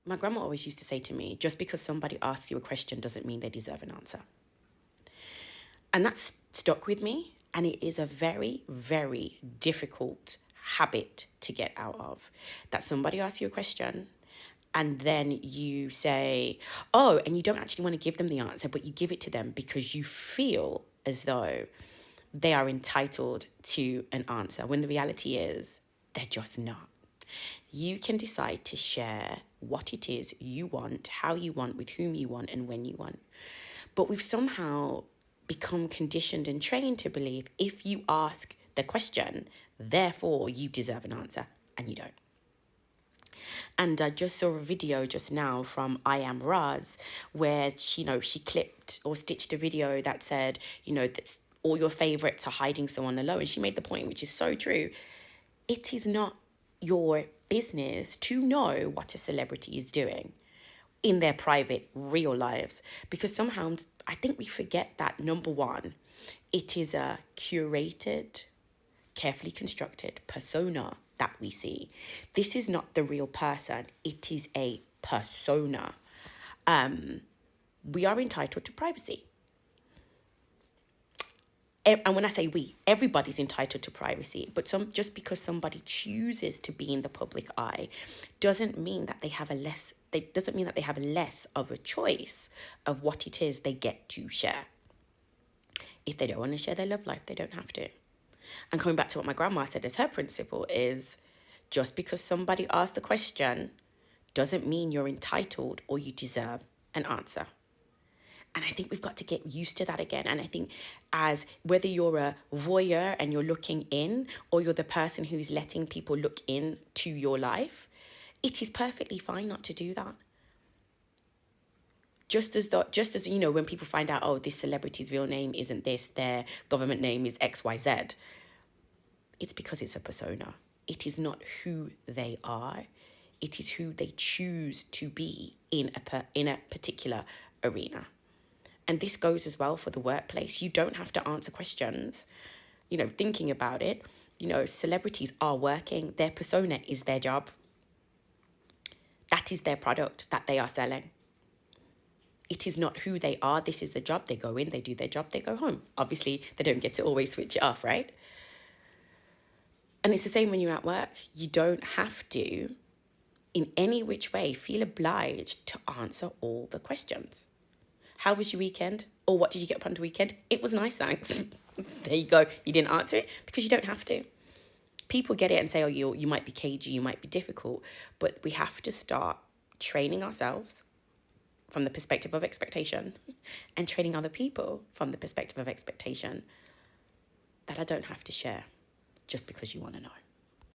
My grandma always used to say to me, just because somebody asks you a question doesn't mean they deserve an answer. And that's stuck with me. And it is a very, very difficult habit to get out of. That somebody asks you a question and then you say, oh, and you don't actually want to give them the answer, but you give it to them because you feel as though they are entitled to an answer, when the reality is they're just not. You can decide to share what it is you want, how you want, with whom you want, and when you want. But we've somehow become conditioned and trained to believe if you ask the question, therefore you deserve an answer, and you don't. And I just saw a video just now from I Am Raz where she clipped or stitched a video that said, that's all your favorites are hiding so on the low. And she made the point, which is so true. It is not your business to know what a celebrity is doing in their private, real lives. Because somehow I think we forget that, number one, it is a curated, carefully constructed persona that we see. This is not the real person. It is a persona. We are entitled to privacy. And when I say we, everybody's entitled to privacy. But just because somebody chooses to be in the public eye doesn't mean that they have less of a choice of what it is they get to share. If they don't want to share their love life, they don't have to. And coming back to what my grandma said as her principle is, just because somebody asked the question doesn't mean you're entitled or you deserve an answer. And I think we've got to get used to that again. And I think as whether you're a voyeur and you're looking in, or you're the person who's letting people look in to your life, it is perfectly fine not to do that. Just as when people find out, oh, this celebrity's real name isn't this, their government name is XYZ, it's because it's a persona. It is not who they are. It is who they choose to be in a particular arena. And this goes as well for the workplace. You don't have to answer questions. Thinking about it, celebrities are working. Their persona is their job. That is their product that they are selling. It is not who they are. This is the job. They go in, they do their job, they go home. Obviously, they don't get to always switch it off, right? And it's the same when you're at work. You don't have to, in any which way, feel obliged to answer all the questions. How was your weekend? Or what did you get up on the weekend? It was nice, thanks. There you go. You didn't answer it because you don't have to. People get it and say, oh, you might be cagey, you might be difficult. But we have to start training ourselves from the perspective of expectation and training other people from the perspective of expectation that I don't have to share just because you want to know.